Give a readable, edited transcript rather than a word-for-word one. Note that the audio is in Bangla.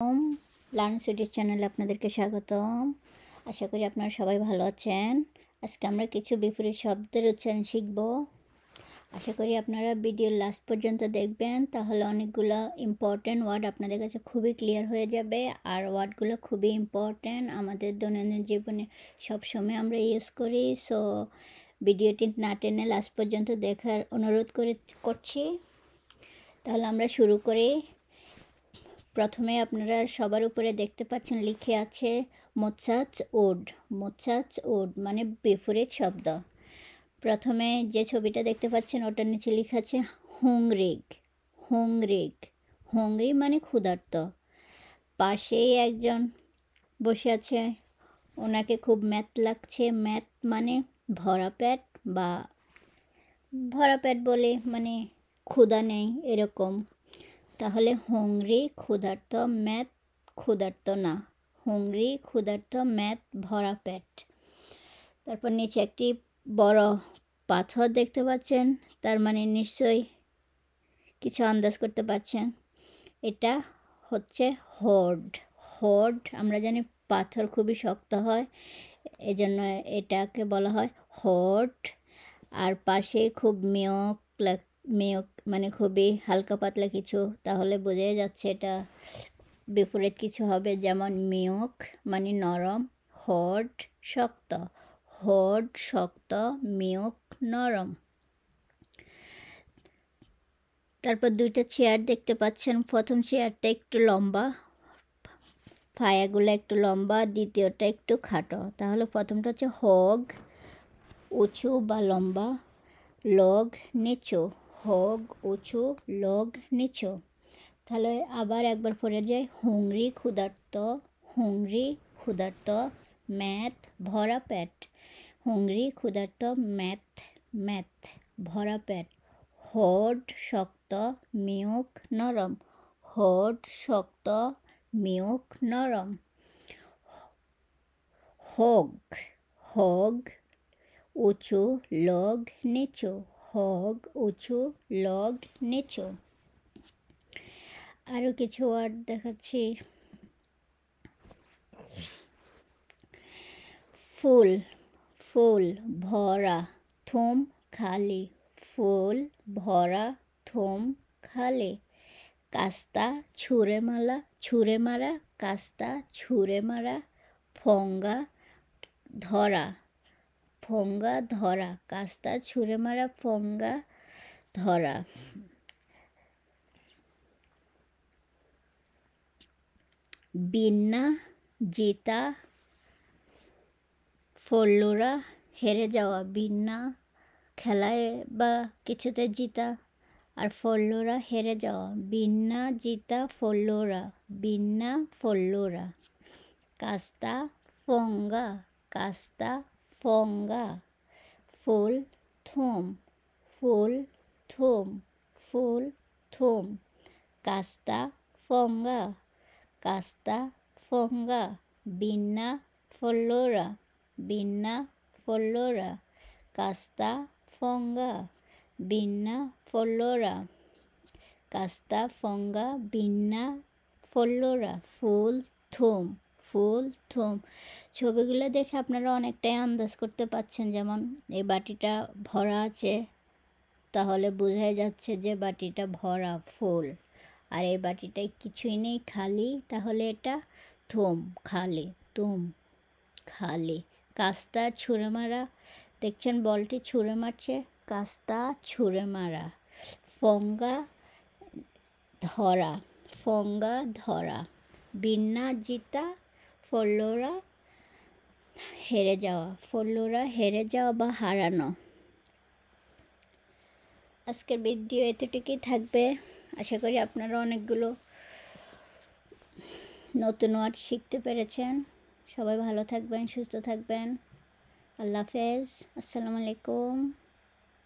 ওম লার্ন সুইডিশ চ্যানেলে আপনাদেরকে স্বাগতম। আশা করি আপনারা সবাই ভালো আছেন। আজকে আমরা কিছু বিপরীত শব্দের উচ্চারণ শিখব। আশা করি আপনারা ভিডিওর লাস্ট পর্যন্ত দেখবেন, তাহলে অনেকগুলো ইম্পর্ট্যান্ট ওয়ার্ড আপনাদের কাছে খুবই ক্লিয়ার হয়ে যাবে। আর ওয়ার্ডগুলো খুবই ইম্পর্ট্যান্ট, আমাদের দৈনন্দিন জীবনে সবসময় আমরা ইউজ করি। সো ভিডিওটি না টেনে লাস্ট পর্যন্ত দেখার অনুরোধ করছি। তাহলে আমরা শুরু করি। প্রথমে আপনারা সবার উপরে দেখতে পাচ্ছেন লিখে আছে মোচাচ উড। মোচাচ উড মানে বিপরীত শব্দ। প্রথমে যে ছবিটা দেখতে পাচ্ছেন ওটার নিচে লেখা আছে হুংরিগ। হুংরিগ, হুংরি মানে ক্ষুধার্ত। পাশেই একজন বসে আছে, ওনাকে খুব ম্যাথ লাগছে। ম্যাথ মানে ভরা পেট, বা ভরা পেট বলে মানে ক্ষুধা নেই এরকম। তাহলে হুংরি ক্ষুধার্ত, ম্যাথ ক্ষুধার্ত না। হুংরি ক্ষুধার্ত, ম্যাথ ভরা পেট। তারপর নিচে একটি বড় পাথর দেখতে পাচ্ছেন, তার মানে নিশ্চয়ই কিছু আন্দাজ করতে পারছেন। এটা হচ্ছে হোড। হোড আমরা জানি পাথর খুবই শক্ত হয়, এজন্য এটাকে বলা হয় হোড। আর পাশে খুব মেয়ক মানে খুবই হালকা পাতলা কিছু, তাহলে বোঝাই যাচ্ছে এটা বিপরীত কিছু হবে। যেমন মেয়ক মানে নরম, হড শক্ত। হড শক্ত, মেয়ক নরম। তারপর দুইটা চেয়ার দেখতে পাচ্ছেন। প্রথম চেয়ারটা একটু লম্বা, পায়াগুলো একটু লম্বা, দ্বিতীয়টা একটু খাটো। তাহলে প্রথমটা হচ্ছে হগ উঁচু বা লম্বা, লগ নিচু। হগ উঁচু, লগ নিচু। তাহলে আবার একবার পড়ে যায় হুংরি ক্ষুধার্ত। হুংরি ক্ষুধার্ত, ম্যাথ ভরা পেট। হুংরি ক্ষুধার্ত, ম্যাথ ম্যাথ ভরা পেট। হড শক্ত, মিয়ক নরম। হড শক্ত, মিয়ক নরম। হগ, হগ উঁচু, লগ নিচু। হগ উঁচু, লগ নিচু। আরও কিছু ওয়ার্ড দেখাচ্ছি। ফুল, ফুল ভরা, থুম খালি। ফুল ভরা, থুম খালি। কাস্তা ছুঁড়ে মারা, ছুঁড়ে মারা, কাস্তা ছুঁড়ে মারা। ফঙ্গা ধরা, ফঙ্গা ধরা। কাস্তা ছুঁড়ে মারা, ফঙ্গা ধরা। বিন্না জিতা, ফল্লুরা হেরে যাওয়া। বিন্না খেলায় বা কিছুতে জিতা, আর ফল্লুরা হেরে যাওয়া। বিন্না জিতা ফল্লুরা, বিন্না ফল্লুরা। কাস্তা ফঙ্গা, কাস্তা ফঙ্গা। ফুল থুম, ফুল থুম, ফুল থুম। কাস্তা ফঙ্গা, কাস্তা ফঙ্গা। বিন্না ফল্লুরা, বিন্না ফল্লুরা। কাস্তা ফঙ্গা, বিন্না ফল্লুরা। কাস্তা ফঙ্গা, বিন্না ফল্লুরা। ফুল থুম, ফুল থুম। ছবিগুলো দেখে আপনারা অনেকটাই আন্দাজ করতে পারছেন। যেমন এই বাটিটা ভরা আছে, তাহলে বোঝাই যাচ্ছে যে বাটিটা ভরা ফুল। আর এই বাটিটায় কিছুই নেই, খালি, তাহলে এটা থুম খালি, তুম খালি। কাস্তা ছুঁড়ে মারা, দেখছেন বলটি ছুঁড়ে মারছে, কাস্তা ছুঁড়ে মারা। ফঙ্গা ধরা, ফঙ্গা ধরা। বিন্না জিতা, ফল্লুরা হেরে যাওয়া। ফল্লুরা হেরে যাওয়া বা হারানো। আজকের ভিডিও এতটুকুই থাকবে। আশা করি আপনারা অনেকগুলো নতুন ওয়ার্ড শিখতে পেরেছেন। সবাই ভালো থাকবেন, সুস্থ থাকবেন। আল্লাহ হাফেজ, আসসালামু আলাইকুম।